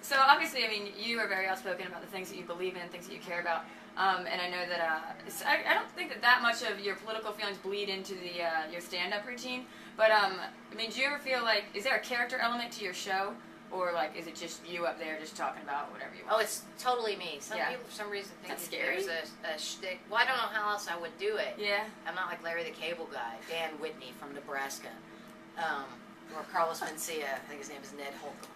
So obviously, I mean, you are very outspoken about the things that you believe in, things that you care about. And I know that I don't think that much of your political feelings bleed into the your stand-up routine. But I mean, do you ever feel like, is there a character element to your show, or like is it just you up there just talking about whatever you want? Oh, it's totally me. Some people, for some reason, think there's a shtick. Well, I don't know how else I would do it. Yeah. I'm not like Larry the Cable Guy, Dan Whitney from Nebraska, or Carlos Mencia. I think his name is Ned Holcomb.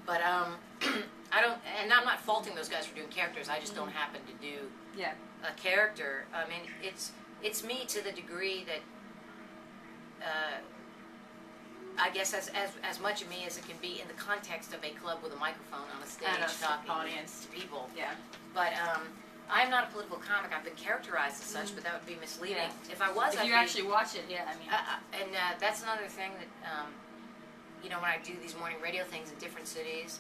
But I don't, and I'm not faulting those guys for doing characters. I just don't happen to do a character. I mean, it's me to the degree that I guess as much of me as it can be in the context of a club with a microphone on a stage talking to people. Yeah. But I'm not a political comic. I've been characterized as such, but that would be misleading. Yeah. If I was, if you actually watch it, I mean. And that's another thing that. You know, when I do these morning radio things in different cities,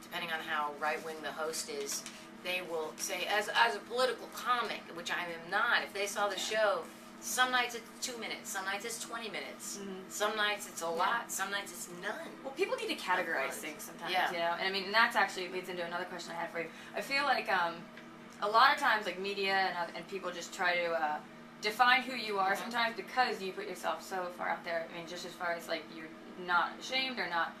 depending on how right-wing the host is, they will say, as a political comic, which I am not, if they saw the show, some nights it's 2 minutes, some nights it's 20 minutes, some nights it's a lot, some nights it's none. Well, people need to categorize things sometimes, you know, and I mean, and that's actually leads into another question I had for you. I feel like a lot of times, like media and people just try to define who you are sometimes because you put yourself so far out there. I mean, just as far as like you're not ashamed or not,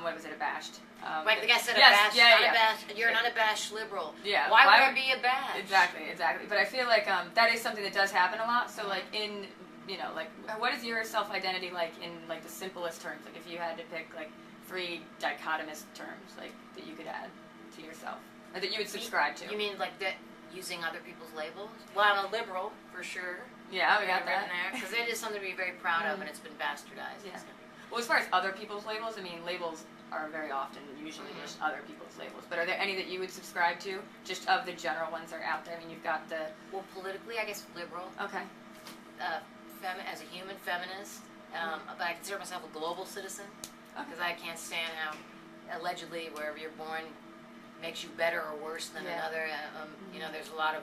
what was it, abashed? Like the guy said, yes, abashed. You're an unabashed liberal. Yeah. Why would I be abashed? Exactly. But I feel like that is something that does happen a lot. So like in, you know, like what is your self-identity like in like the simplest terms? Like if you had to pick like 3 dichotomous terms like that you could add to yourself or that you would subscribe to. You mean like that using other people's labels? Well, I'm a liberal for sure. Yeah, we got that. Because it is something to be very proud of, and it's been bastardized. Yeah. Well, as far as other people's labels, I mean, labels are very often usually just other people's labels. But are there any that you would subscribe to, just of the general ones that are out there? I mean, you've got the... Well, politically, I guess liberal. Okay. As a human feminist, but I consider myself a global citizen, because I can't stand how, allegedly, wherever you're born makes you better or worse than another. You know, there's a lot of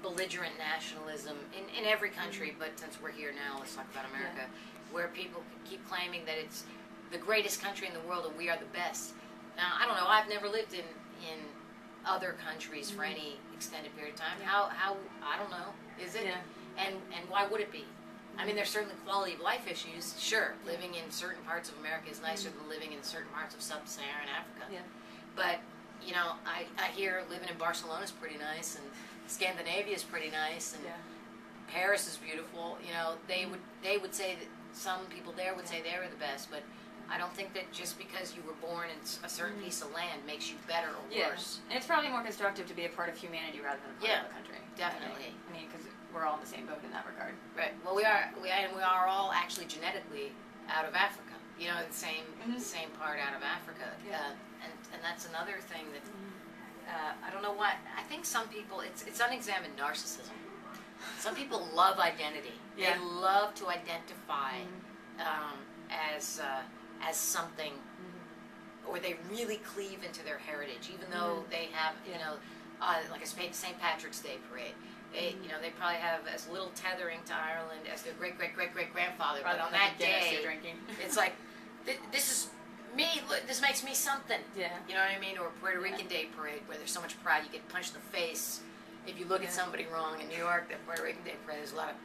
belligerent nationalism in every country, but since we're here now, let's talk about America, where people keep claiming that it's the greatest country in the world and we are the best. Now, I don't know, I've never lived in other countries for any extended period of time. How I don't know, is it? And why would it be? I mean, there's certainly quality of life issues. Sure, living in certain parts of America is nicer than living in certain parts of sub-Saharan Africa. Yeah. But, you know, I hear living in Barcelona is pretty nice, and Scandinavia is pretty nice, and Paris is beautiful. You know, they would say that some people there would say they were the best, but I don't think that just because you were born in a certain piece of land makes you better or worse. And it's probably more constructive to be a part of humanity rather than a part of the country. Definitely. I mean, because we're all in the same boat in that regard. Right. Well, we are all actually genetically out of Africa. You know, the same part out of Africa. And that's another thing that I don't know why. I think some people it's unexamined narcissism. Some people love identity. They love to identify as something, or they really cleave into their heritage, even though they have, you know, like a St. Patrick's Day parade. They, you know, they probably have as little tethering to Ireland as their great-great-great-great-grandfather. But on that day, it's like, this is me. This makes me something. Yeah. You know what I mean? Or Puerto Rican Day parade, where there's so much pride, you get punched in the face if you look at somebody wrong. In New York, the Puerto Rican Day parade, there's a lot of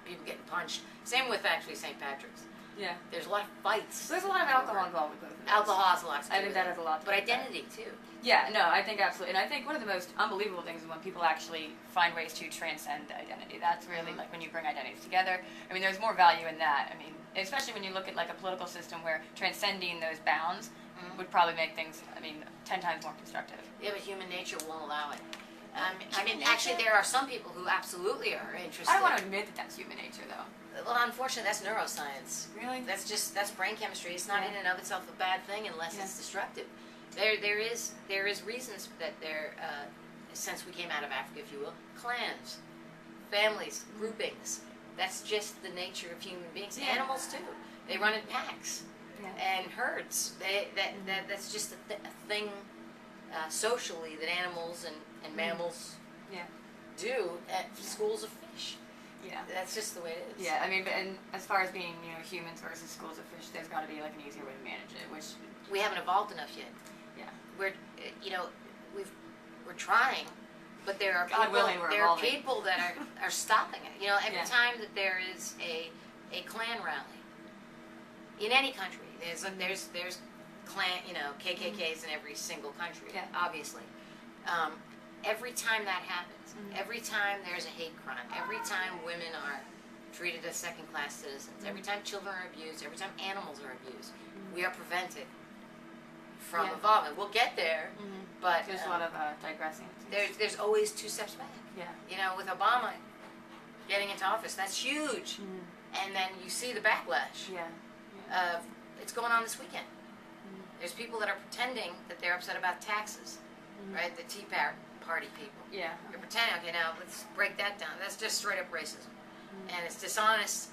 people getting punched. Same with actually St. Patrick's. Yeah. There's a lot of fights. So there's a lot of alcohol involved with both of those. Alcohol has a lot to do I think that has a lot to do with identity, too. Yeah, no, I think absolutely. And I think one of the most unbelievable things is when people actually find ways to transcend identity. That's really like when you bring identities together. I mean, there's more value in that. I mean, especially when you look at like a political system where transcending those bounds would probably make things, I mean, 10 times more constructive. Yeah, but human nature won't allow it. I mean, actually, there are some people who absolutely are interested. I don't want to admit that that's human nature, though. Well, unfortunately, that's neuroscience. Really? That's brain chemistry. It's not in and of itself a bad thing unless it's destructive. There is reasons that since we came out of Africa, if you will, clans, families, groupings. That's just the nature of human beings. Animals too. They run in packs and herds. That's just a thing socially that animals and mammals do at schools of fish. Yeah. That's just the way it is. Yeah, I mean, and as far as being, humans versus schools of fish, there's got to be like an easier way to manage it, which We haven't evolved enough yet. yeah, We're, we're trying, but there are God people, willing, we're evolving. people that are stopping it. Every Yeah. time that there is a Klan rally in any country, there's Klan, KKKs in every single country, Yeah. obviously. Every time that happens, every time there's a hate crime, every time women are treated as second-class citizens, every time children are abused, every time animals are abused, we are prevented from Yeah. evolving. We'll get there, but there's a lot of digressing. there's always 2 steps back. Yeah. With Obama getting into office, that's huge. And then you see the backlash. Yeah. It's going on this weekend. There's people that are pretending that they're upset about taxes, right? The Tea Party people. Yeah. You're pretending, okay, now let's break that down. That's just straight up racism. And it's dishonest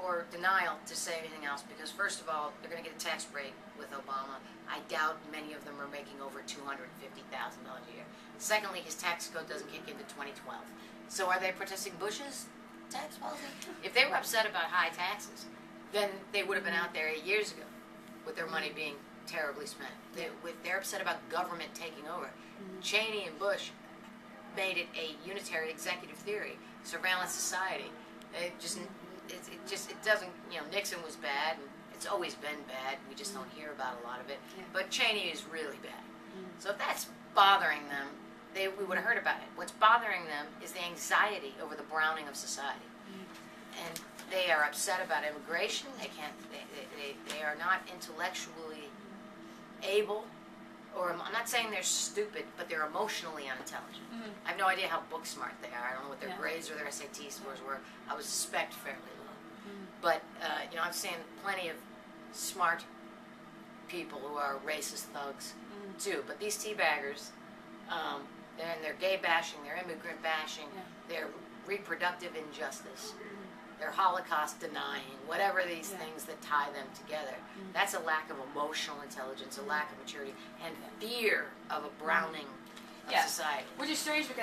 or denial to say anything else because, first of all, they're going to get a tax break with Obama. I doubt many of them are making over $250,000 a year. Secondly, his tax code doesn't kick into 2012. So are they protesting Bush's tax policy? If they were upset about high taxes, then they would have been out there 8 years ago with their money being terribly spent. They're upset about government taking over. Cheney and Bush made it a unitary executive theory, surveillance society. It doesn't, Nixon was bad, and it's always been bad. We just don't hear about a lot of it. Yeah. But Cheney is really bad. So if that's bothering them, we would have heard about it. What's bothering them is the anxiety over the browning of society. And they are upset about immigration. They are not intellectually able, or I'm not saying they're stupid, but they're emotionally unintelligent. I have no idea how book smart they are. I don't know what their grades or their SAT scores were. I would suspect fairly low. But, I've seen plenty of smart people who are racist thugs, too. But these teabaggers, they're gay bashing, they're immigrant bashing, they're reproductive injustice, they're Holocaust denying, whatever these things that tie them together. That's a lack of emotional intelligence, a lack of maturity, and fear of a browning of society. Which is strange because